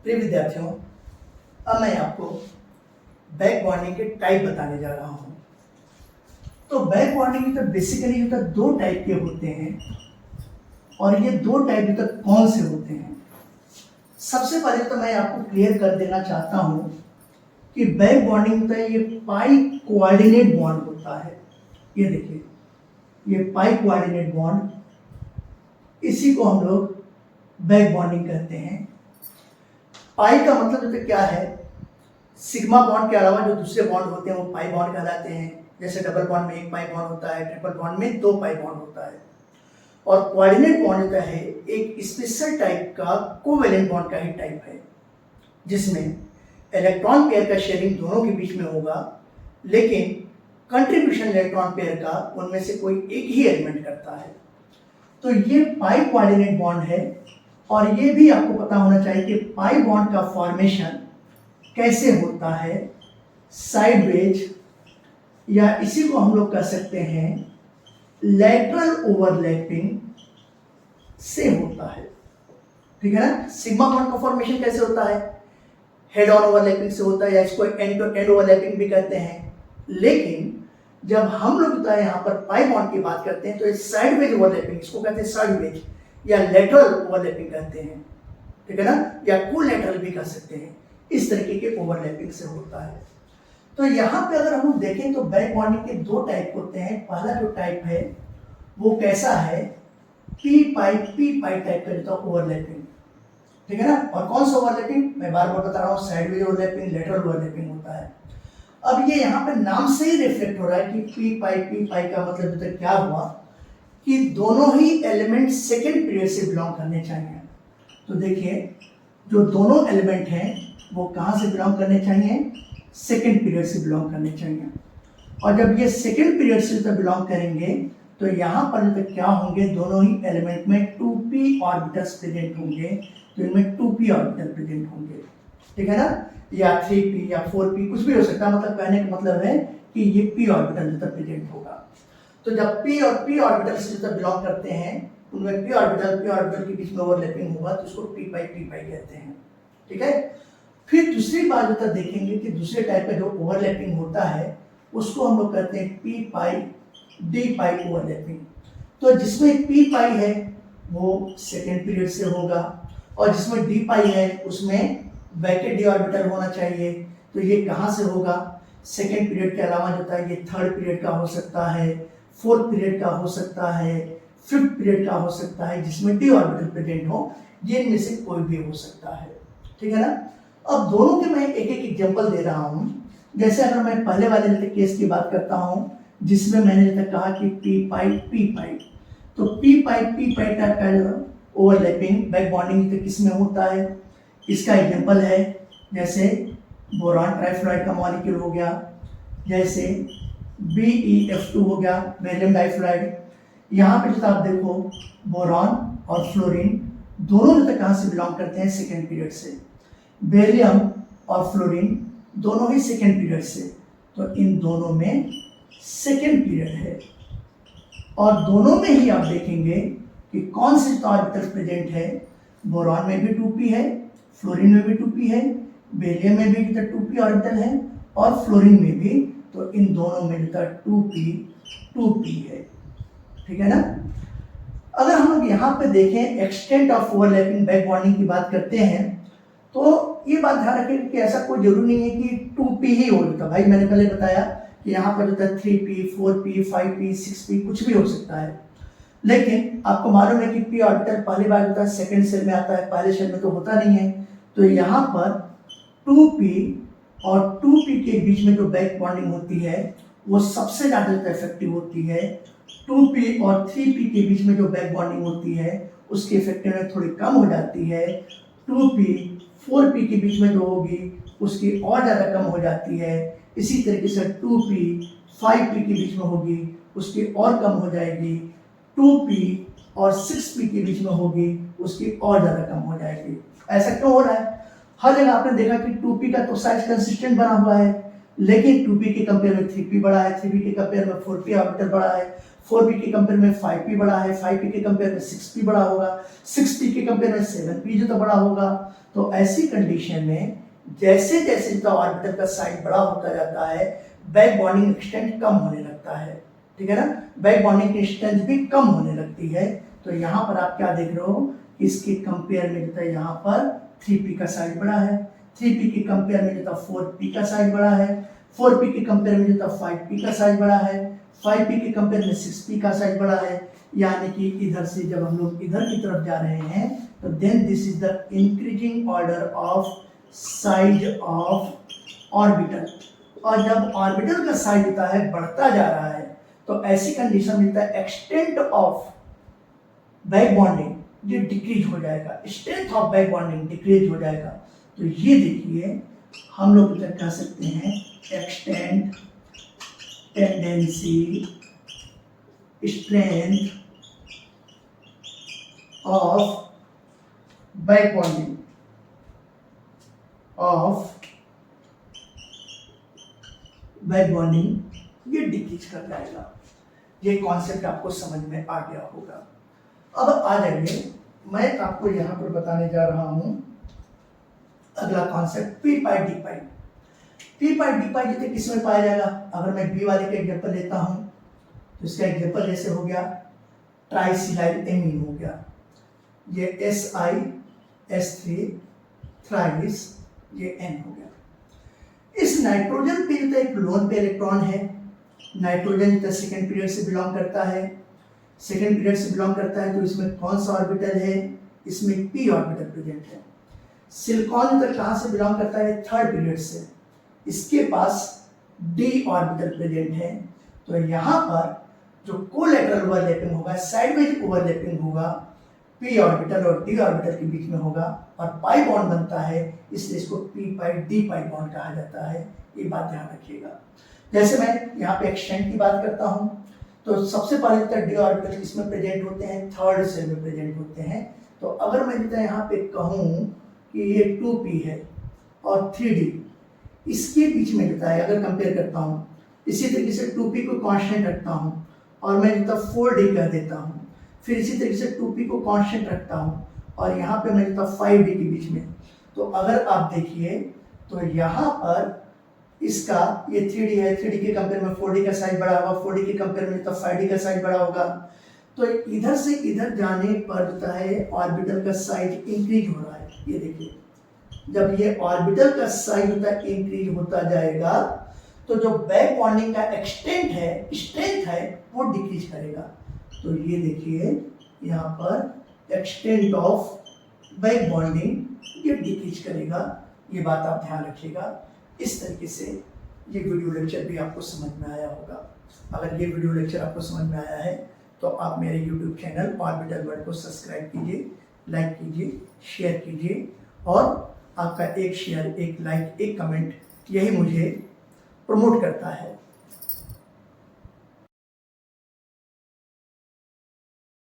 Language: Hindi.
प्रिय विद्यार्थियों, अब मैं आपको बैक बॉन्डिंग के टाइप बताने जा रहा हूँ। तो बैक बॉन्डिंग तो बेसिकली जो दो टाइप के होते हैं, और ये दो टाइप जो कौन से होते हैं। सबसे पहले तो मैं आपको क्लियर कर देना चाहता हूँ कि बैक बॉन्डिंग होता है, ये पाई कोऑर्डिनेट बॉन्ड होता है। ये देखिए, ये पाई कोऑर्डिनेट बॉन्ड, इसी को हम लोग बैक बॉन्डिंग कहते हैं। पाई का मतलब जो क्या है, सिग्मा बॉन्ड के अलावा जो दूसरे बॉन्ड होते हैं वो पाई बॉन्ड कहलाते हैं। जैसे डबल बॉन्ड में एक पाई बॉन्ड होता है, ट्रिपल बॉन्ड में दो पाई बॉन्ड होता है। और कोऑर्डिनेट बॉन्ड होता है एक स्पेशल टाइप का कोवेलेंट बॉन्ड का ही टाइप है, जिसमें इलेक्ट्रॉन पेयर का शेयरिंग दोनों के बीच में होगा, लेकिन कंट्रीब्यूशन इलेक्ट्रॉन पेयर का उनमें से कोई एक ही एलिमेंट करता है। तो ये पाई कोऑर्डिनेट बॉन्ड है। और ये भी आपको पता होना चाहिए कि पाई बॉन्ड का फॉर्मेशन कैसे होता है, साइडवेज, या इसी को हम लोग कह सकते हैं लैटरल ओवरलैपिंग से होता है। ठीक है ना। सिग्मा बॉन्ड का फॉर्मेशन कैसे होता है, हेड ऑन ओवरलैपिंग से होता है, या इसको एंड टू एंड ओवरलैपिंग भी कहते हैं। लेकिन जब हम लोग यहाँ पर पाई बॉन्ड की बात करते हैं तो साइडवेज ओवरलैपिंग, इसको कहते हैं साइडवेज या लेटरल ओवरलैपिंग कहते हैं। ठीक है ना, या कोलैटरल भी कह सकते हैं। इस तरीके के ओवरलैपिंग से होता है। तो यहाँ पे अगर हम देखें तो बैक बॉन्डिंग के दो टाइप होते हैं। पहला जो टाइप है वो कैसा है, पी पाई टाइप का जो ओवरलैपिंग। ठीक है ना। और कौन सा ओवरलैपिंग, मैं बार बार बता रहा हूँ, साइडवेज ओवरलैपिंग, लेटरल ओवरलैपिंग होता है। अब ये यहाँ पे नाम से ही रिफ्लेक्ट हो रहा है कि पी पाई का मतलब तो क्या हुआ कि दोनों ही एलिमेंट सेकेंड पीरियड से बिलोंग करने चाहिए। तो देखिए, जो दोनों एलिमेंट हैं वो कहाँ से बिलोंग करने चाहिए, सेकेंड पीरियड से बिलोंग करने चाहिए। और जब ये सेकेंड पीरियड से तो बिलोंग करेंगे तो यहाँ पर तो क्या होंगे, दोनों ही एलिमेंट में 2p ऑर्बिटल्स प्रेजेंट होंगे। तो इनमें 2p ऑर्बिटल प्रेजेंट होंगे। ठीक है ना, या 3p या 4p कुछ भी हो सकता है। मतलब कहने का मतलब है कि ये p ऑर्बिटल जो प्रेजेंट होगा। तो जब p और p ऑर्बिटल से जो बिलोंग करते हैं, उनमें p ऑर्बिटल के बीच में ओवरलैपिंग होगा, तो उसको p पाई कहते हैं। ठीक है। फिर दूसरी बात जो देखेंगे कि दूसरे टाइप का जो ओवरलैपिंग होता है उसको हम लोग कहते हैं p पाई d पाई ओवरलैपिंग। तो जिसमें p पाई है वो सेकेंड पीरियड से होगा, और जिसमें d पाई है उसमें वैकेट d ऑर्बिटल होना चाहिए। तो ये कहाँ से होगा, सेकेंड पीरियड के अलावा जो है ये थर्ड पीरियड का हो सकता है, फोर्थ पीरियड का हो सकता है, फिफ्थ पीरियड का हो सकता है, जिसमें d ऑर्बिटल प्रेजेंट हो। ये इनमें से कोई भी हो सकता है। ठीक है ना। अब दोनों के मैं एक एक एग्जांपल दे रहा हूँ। जैसे अगर मैं पहले वाले केस की बात करता हूँ जिसमें मैंने कहा कि पी पाई, तो पी पाई टाइप का ओवरलैपिंग बैक बॉन्डिंग किस में होता है, इसका एग्जांपल है जैसे बोरान ट्राइफ्लोराइड का मॉलिक्यूल हो गया, जैसे BeF2 हो गया, बेरिलियम डाइफ्लोराइड। यहाँ पे जो आप देखो बोरान और फ्लोरीन दोनों जो कहाँ से बिलोंग करते हैं, सेकेंड पीरियड से। बेरिलियम और फ्लोरीन दोनों ही सेकेंड पीरियड से। तो इन दोनों में सेकेंड पीरियड है। और दोनों में ही आप देखेंगे कि कौन से ऑर्बिटल प्रेजेंट है। बोरान में भी 2p है, फ्लोरीन में भी 2p है, बेरिलियम में भी 2p ऑर्बिटल है, और फ्लोरीन में भी। तो इन दोनों में 2p है। ठीक है ना। अगर हम लोग यहाँ पे देखें extent of overlapping back bonding की बात करते हैं, तो ये बात ध्यान रखें कि ऐसा कोई जरूरी नहीं है कि 2p ही हो जाता। भाई मैंने पहले बताया कि यहाँ पर जो है 3p 4p 5p 6p कुछ भी हो सकता है। लेकिन आपको मालूम है कि p ऑर्बिटल पहली बार होता है सेकेंड सेल में आता है, पहले सेल में तो होता नहीं है। तो यहाँ पर 2p और 2p के बीच में जो बैक बॉन्डिंग होती है वो सबसे ज़्यादा इफेक्टिव होती है। 2p और 3p के बीच में जो बैक बॉन्डिंग होती है उसकी इफेक्टिवनेस थोड़ी कम हो जाती है। 2p 4p के बीच में जो होगी उसकी और ज़्यादा कम हो जाती है। इसी तरीके से 2p 5p के बीच में होगी उसकी और कम हो जाएगी। 2p और 6p के बीच में होगी उसकी और ज़्यादा कम हो जाएगी। ऐसा क्यों हो रहा है? हर जगह आपने देखा कि 2p का तो साइज कंसिस्टेंट बना हुआ है, लेकिन 2p के कंपेयर में 3p बड़ा है, 3p के कंपेयर में 4p ऑर्बिटल बड़ा है, 4p के कंपेयर में 5p बड़ा है, 5p के कंपेयर में 6p बड़ा होगा, 6p के कंपेयर में 7p जो तो बड़ा होगा। तो ऐसी कंडीशन में जैसे जैसे जो ऑर्बिटल का साइज बड़ा होता जाता है, बैक बॉन्डिंग एक्सटेंट कम होने लगता है, ठीक है ना, बैक बॉन्डिंग की स्ट्रेंथ भी कम होने लगती है। तो यहाँ पर आप क्या देख रहे हो, इसके कंपेयर में जो है यहाँ पर 3p का साइज बड़ा है, 3p के कंपेयर में जो 4p का साइज बड़ा है, 4p के कंपेयर में जो 5p का साइज बड़ा है, 5p के कंपेयर में 6p का साइज बड़ा है। यानी कि इधर से जब हम लोग इधर की तरफ जा रहे हैं तो then this is the increasing order of size of orbital. और जब ऑर्बिटल का साइज होता है बढ़ता जा रहा है तो ऐसी कंडीशन मिलता है एक्सटेंट ऑफ बैक बॉन्डिंग ये डिक्रीज हो जाएगा, strength of back bonding decrease हो जाएगा। तो ये देखिए हम लोग कह सकते हैं extent, tendency, strength of back bonding ये डिक्रीज कर जाएगा। ये कॉन्सेप्ट आपको समझ में आ गया होगा। अब आ जाइए, मैं आपको यहां पर बताने जा रहा हूं अगला कॉन्सेप्ट पी पाई डी पाई। पी पाई डी पाई जितने किस में पाया जाएगा, अगर मैं बी वाले का एग्जाम्पल लेता हूं तो इसका एग्जाम्पल जैसे हो गया ट्राइसिलाइल एमीन हो गया, ये SiS3 थ्राइस, ये N हो गया। इस नाइट्रोजन पे जो एक लोन पे इलेक्ट्रॉन है, नाइट्रोजन जो सेकेंड पीरियड से बिलोंग करता है, सेकेंड पीरियड से बिलोंग करता है तो इसमें कौन सा ऑर्बिटल है, इसमें p ऑर्बिटल प्रेजेंट है। सिलिकॉन तक कहां से बिलोंग करता है, थर्ड पीरियड से, इसके पास d ऑर्बिटल प्रेजेंट है। तो यहां पर जो कोलैटरल ओवरलैपिंग होगा, साइडवेज ओवरलैपिंग होगा, p ऑर्बिटल और d ऑर्बिटल के बीच में होगा और पाई बॉन्ड बनता है, इसलिए इसको p पाई d पाई बॉन्ड कहा जाता है। ये बात ध्यान रखिएगा। जैसे मैं यहाँ पे एक्सटेंट की बात करता हूँ तो सबसे पहले तो d ऑर्बिटल किसमें प्रेजेंट होते हैं, थर्ड सेल में प्रेजेंट होते हैं। तो अगर मैं जितना यहाँ पे कहूँ कि ये 2p है और 3d, इसके बीच में जो है अगर कंपेयर करता हूँ, इसी तरीके से 2p को कांस्टेंट रखता हूँ और मैं जितना 4d कह देता हूँ, फिर इसी तरीके से 2p को कांस्टेंट रखता हूँ और यहाँ पे मैं जितना 5d के बीच में। तो अगर आप देखिए तो यहाँ पर इसका ये 3d है, 3d के कंपेयर में 4d का साइज बड़ा होगा, 4d के कंपेयर में तो 5d का साइज बड़ा होगा। तो इधर से इधर जाने पर होता है ऑर्बिटल का साइज इंक्रीज हो रहा है। ये देखिए जब ये ऑर्बिटल का साइज होता है इंक्रीज होता जाएगा तो जो बैक बॉन्डिंग का एक्सटेंट है, स्ट्रेंथ है, वो डिक्रीज करेगा। तो ये देखिए यहाँ पर एक्सटेंट ऑफ बैक बॉन्डिंग ये डिक्रीज करेगा। ये बात आप ध्यान रखिएगा। इस तरीके से ये वीडियो लेक्चर भी आपको समझ में आया होगा। अगर ये वीडियो लेक्चर आपको समझ में आया है तो आप मेरे YouTube चैनल ऑर्बिटल वर्ल्ड को सब्सक्राइब कीजिए, लाइक कीजिए, शेयर कीजिए और आपका एक शेयर, एक लाइक, एक कमेंट यही मुझे प्रमोट करता है।